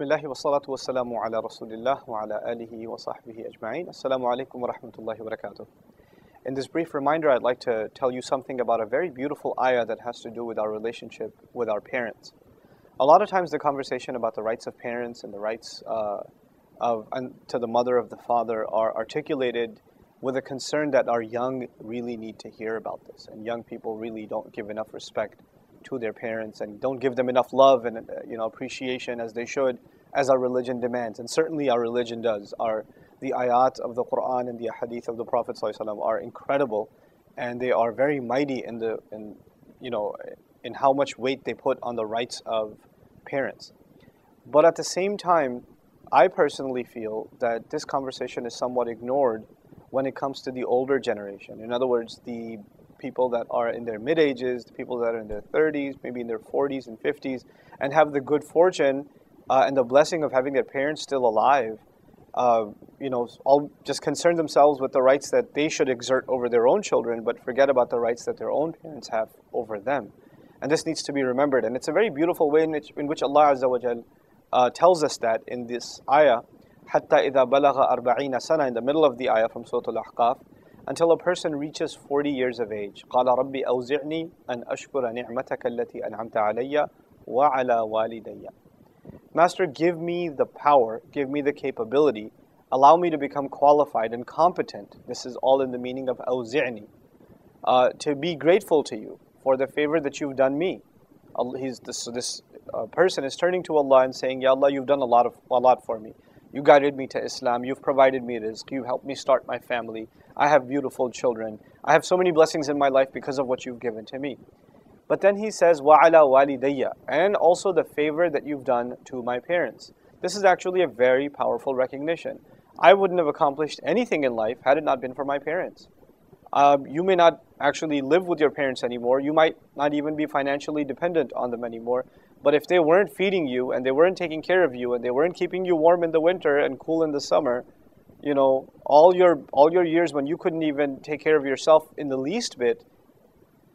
Bismillah wa salatu wa salamu ala Rasulillah wa ala alihi wa sahbihi ajma'in. Assalamu alaikum wa rahmatullahi wa barakatuh. In this brief reminder, I'd like to tell you something about a very beautiful ayah that has to do with our relationship with our parents. A lot of times the conversation about the rights of parents and the rights to the mother of the father are articulated with a concern that our young really need to hear about this. And young people really don't give enough respect to their parents and don't give them enough love and appreciation as they should, as our religion demands. And certainly our religion does. The ayat of the Quran and the hadith of the Prophet ﷺ are incredible, and they are very mighty in how much weight they put on the rights of parents. But at the same time, I personally feel that this conversation is somewhat ignored when it comes to the older generation. In other words, the people that are in their mid-ages, the people that are in their 30s, maybe in their 40s and 50s, and have the good fortune and the blessing of having their parents still alive, all just concern themselves with the rights that they should exert over their own children, but forget about the rights that their own parents have over them. And this needs to be remembered. And it's a very beautiful way in which Allah Azza wa Jal tells us that in this ayah, حَتَّى إِذَا بَلَغَ أَرْبَعِينَ سَنَةً, in the middle of the ayah from Surah Al-Ahqaf, until a person reaches 40 years of age. قَالَ رَبِّ أَوْزِعْنِي أَنْ أَشْكُرَ نِعْمَتَكَ الَّتِي أَنْعَمْتَ عَلَيَّ وَعَلَى وَالِدَيَّ. Master, give me the power, give me the capability, allow me to become qualified and competent. This is all in the meaning of أَوْزِعْنِي, to be grateful to you for the favor that you've done me. This person is turning to Allah and saying, Ya Allah, you've done a lot for me. You guided me to Islam, you've provided me rizq, you've helped me start my family, I have beautiful children, I have so many blessings in my life because of what you've given to me. But then he says, وَعَلَى وَالِدَيَّ, and also the favor that you've done to my parents. This is actually a very powerful recognition. I wouldn't have accomplished anything in life had it not been for my parents. You may not actually live with your parents anymore, you might not even be financially dependent on them anymore, but if they weren't feeding you and they weren't taking care of you and they weren't keeping you warm in the winter and cool in the summer, all your years when you couldn't even take care of yourself in the least bit,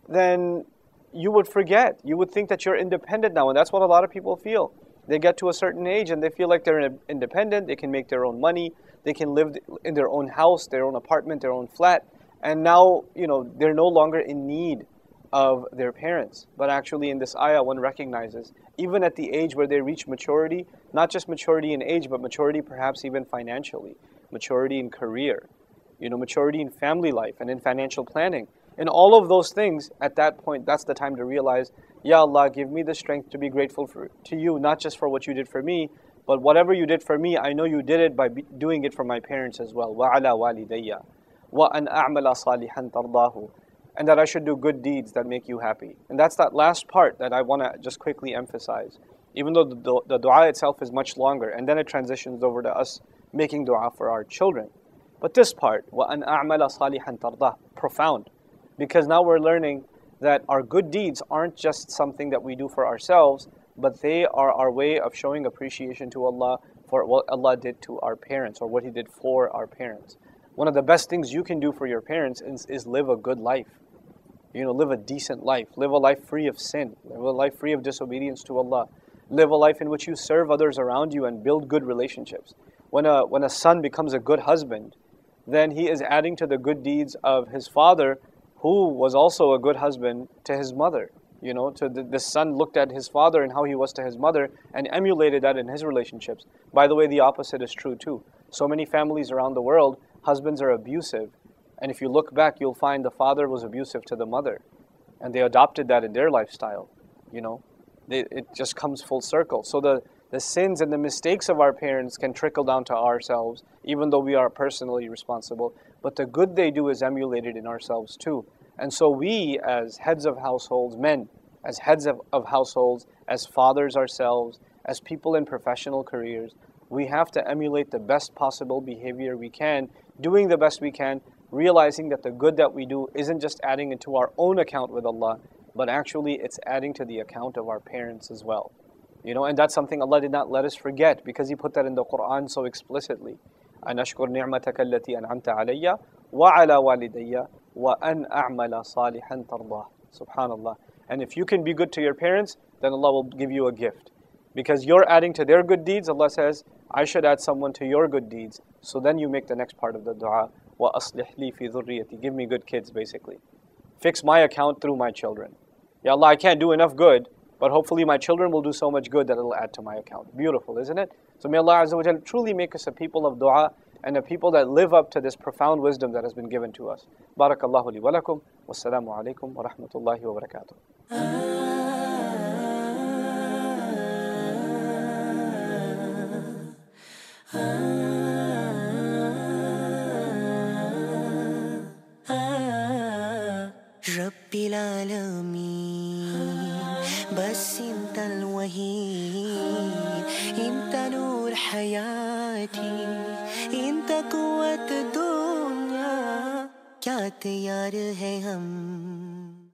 then you would forget. You would think that you're independent now, and that's what a lot of people feel. They get to a certain age and they feel like they're independent, they can make their own money, they can live in their own house, their own apartment, their own flat, and now, they're no longer in need of their parents. But actually in this ayah, one recognizes, even at the age where they reach maturity, not just maturity in age, but maturity perhaps even financially, maturity in career, maturity in family life and in financial planning. In all of those things, at that point, that's the time to realize, Ya Allah, give me the strength to be grateful to you, not just for what you did for me, but whatever you did for me, I know you did it by doing it for my parents as well. وَعَلَى وَالِدَيَّ وَأَنْ أَعْمَلَ صَالِحًا تَرْضَاهُ, and that I should do good deeds that make you happy. And that's that last part that I want to just quickly emphasize. Even though the dua itself is much longer, and then it transitions over to us making dua for our children. But this part, وَأَنْ أَعْمَلَ صَالِحًا تَرْضَاهُ, profound. Because now we're learning that our good deeds aren't just something that we do for ourselves, but they are our way of showing appreciation to Allah for what Allah did to our parents, or what He did for our parents. One of the best things you can do for your parents is live a good life. Live a decent life. Live a life free of sin. Live a life free of disobedience to Allah. Live a life in which you serve others around you and build good relationships. When a son becomes a good husband, then he is adding to the good deeds of his father, who was also a good husband to his mother. The son looked at his father and how he was to his mother and emulated that in his relationships. By the way, the opposite is true too. So many families around the world, husbands are abusive. And if you look back, you'll find the father was abusive to the mother. And they adopted that in their lifestyle. It just comes full circle. So the sins and the mistakes of our parents can trickle down to ourselves, even though we are personally responsible. But the good they do is emulated in ourselves too. And so we, as heads of households, men, as heads of households, as fathers ourselves, as people in professional careers, we have to emulate the best possible behavior we can, doing the best we can, realizing that the good that we do isn't just adding into our own account with Allah, but actually it's adding to the account of our parents as well. And that's something Allah did not let us forget, because He put that in the Quran so explicitly. أَنْ أَشْكُرْ نِعْمَتَكَ الَّتِي أَنْعَمْتَ عَلَيَّ وَعَلَى وَالِدَيَّ وَأَنْ أَعْمَلَ صَالِحًا تَرْضَاهُ. Subhanallah. And if you can be good to your parents, then Allah will give you a gift. Because you're adding to their good deeds, Allah says, I should add someone to your good deeds. So then you make the next part of the dua, وَأَصْلِحْ لِي فِي ذُرِّيَّتِي. Give me good kids, basically. Fix my account through my children. Ya Allah, I can't do enough good, but hopefully my children will do so much good that it'll add to my account. Beautiful, isn't it? So may Allah Azza wa Jal truly make us a people of dua and a people that live up to this profound wisdom that has been given to us. Barakallahu li wa lakum. Wassalamu alaikum wa rahmatullahi wa barakatuh. رب العالمين بس انت الوحيد انت نور حياتي انت قوة الدنيا क्या तैयार है हम